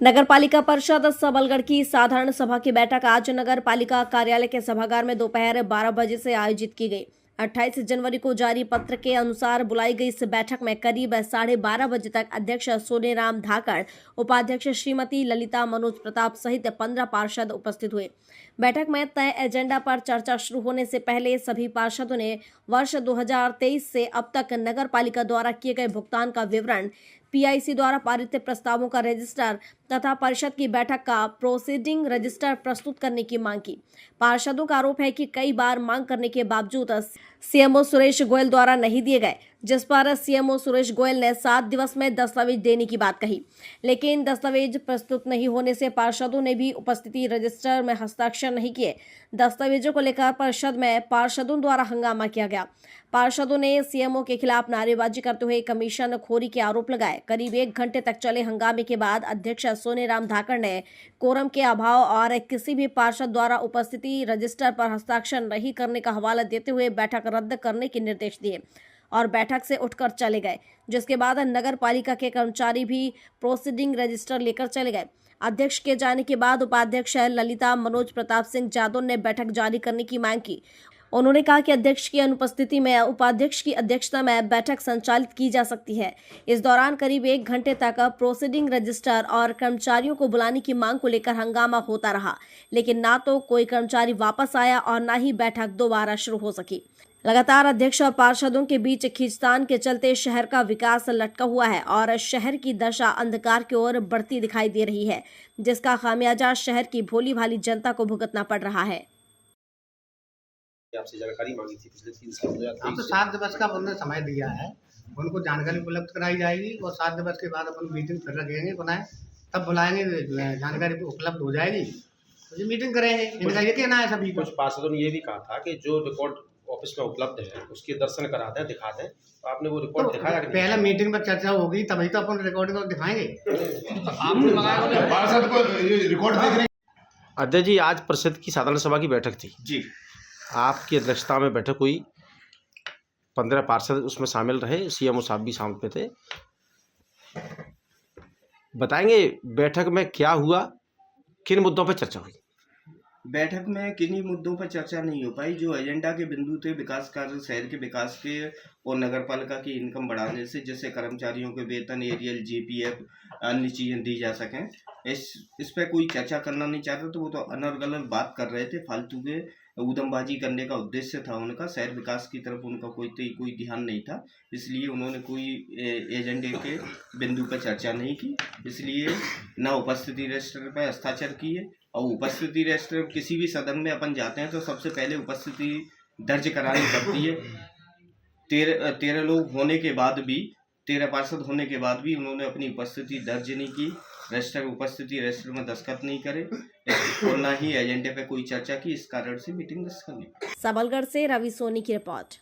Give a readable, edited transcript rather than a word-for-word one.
नगर पालिका परिषद सबलगढ़ की साधारण सभा की बैठक आज नगर पालिका कार्यालय के सभागार में दोपहर 12 बजे से आयोजित की गई। 28 जनवरी को जारी पत्र के अनुसार बुलाई गई इस बैठक में करीब 12:30 बजे तक अध्यक्ष सोनेराम धाकड़, उपाध्यक्ष श्रीमती ललिता मनोज प्रताप सहित 15 पार्षद उपस्थित हुए। बैठक में तय एजेंडा पर चर्चा शुरू होने से पहले सभी पार्षदों ने वर्ष 2023 से अब तक नगर पालिका द्वारा किए गए भुगतान का विवरण, पीआईसी द्वारा पारित प्रस्तावों का रजिस्टर तथा परिषद की बैठक का प्रोसीडिंग रजिस्टर प्रस्तुत करने की मांग की। पार्षदों का आरोप है कि कई बार मांग करने के बावजूद सीएमओ सुरेश गोयल द्वारा नहीं दिए गए, जिस पर सीएमओ सुरेश गोयल ने 7 दिवस में दस्तावेज देने की बात कही, लेकिन दस्तावेज प्रस्तुत नहीं होने से पार्षदों ने भी उपस्थिति रजिस्टर में हस्ताक्षर नहीं किए। दस्तावेजों को लेकर परिषद में पार्षदों द्वारा हंगामा किया गया। पार्षदों ने सीएमओ के खिलाफ नारेबाजी करते हुए कमीशन खोरी के आरोप लगाए। करीब 1 घंटे तक चले हंगामे के बाद अध्यक्ष सोनेराम धाकड़ ने कोरम के अभाव और किसी भी पार्षद द्वारा उपस्थिति रजिस्टर पर हस्ताक्षर नहीं करने का हवाला देते हुए बैठक रद्द करने के निर्देश दिए और बैठक से उठकर चले गए, जिसके बाद नगर पालिका के कर्मचारी भी प्रोसीडिंग रजिस्टर लेकर चले गए। अध्यक्ष के जाने के बाद उपाध्यक्ष ललिता मनोज प्रताप सिंह यादव ने बैठक जारी करने की मांग की। उन्होंने कहा कि अध्यक्ष की अनुपस्थिति में उपाध्यक्ष की अध्यक्षता में बैठक संचालित की जा सकती है। इस दौरान करीब 1 घंटे तक प्रोसीडिंग रजिस्टर और कर्मचारियों को बुलाने की मांग को लेकर हंगामा होता रहा, लेकिन ना तो कोई कर्मचारी वापस आया और ना ही बैठक दोबारा शुरू हो सकी। लगातार अध्यक्ष और पार्षदों के बीच खींचतान के चलते शहर का विकास लटका हुआ है और शहर की दशा अंधकार की ओर बढ़ती दिखाई दे रही है, जिसका खामियाजा शहर की भोली भाली जनता को भुगतना पड़ रहा है। आपसे जानकारी मांगी थी पिछले 3 साल तो 7 दिवस का उन्होंने समय दिया है, उनको जानकारी उपलब्ध कराई जाएगी और 7 दिवस के बाद अपन मीटिंग फिर रखेंगे, बनाए तब बुलाएंगे, जानकारी उपलब्ध हो जाएगी तो ये मीटिंग करेंगे। इनका ये कहना है सभी कुछ पार्षदों ने ये भी कहा था कि जो रिकॉर्ड ऑफिस में उपलब्ध है उसके दर्शन करा दें, दिखा दें। तो आपने वो रिकॉर्ड दिखाया? पहले मीटिंग में चर्चा होगी तभी तो अपन रिकॉर्डिंग को दिखाएंगे। आपने मंगाया पार्षद को रिकॉर्ड देख। अध्यक्ष जी, आज परिषद की साधारण सभा की बैठक थी जी, आपकी अध्यक्षता में बैठक हुई। 15 पार्षद उसमें शामिल रहे, सीएमओ साहब भी शामिल पे थे। बताएंगे बैठक में क्या हुआ, किन मुद्दों पर चर्चा हुई? बैठक में किन्हीं मुद्दों पर चर्चा नहीं हो पाई। जो एजेंडा के बिंदु थे विकास कार्य, शहर के विकास के और नगर पालिका की इनकम बढ़ाने से, जिससे कर्मचारियों के वेतन, एरियल, जीपीएफ, अन्य चीज़ें दी जा सकें, इस पर कोई चर्चा करना नहीं चाहते। तो वो तो अनर्गल बात कर रहे थे, फालतू के उदमबाजी करने का उद्देश्य था उनका। शहर विकास की तरफ उनका कोई ध्यान नहीं था, इसलिए उन्होंने कोई एजेंडे के बिंदु पर चर्चा नहीं की। इसलिए न उपस्थिति रजिस्टर पर हस्ताक्षर किए, और उपस्थिति रजिस्टर किसी भी सदन में अपन जाते हैं तो सबसे पहले उपस्थिति दर्ज करानी पड़ती है। 13 लोग होने के बाद भी, 13 पार्षद होने के बाद भी उन्होंने अपनी उपस्थिति दर्ज नहीं की, रजिस्टर उपस्थिति रजिस्टर में दस्तखत नहीं करे और न ही एजेंडे पे कोई चर्चा की। इस कारण से मीटिंग मिस करनी। सबलगढ़ से रवि सोनी की रिपोर्ट।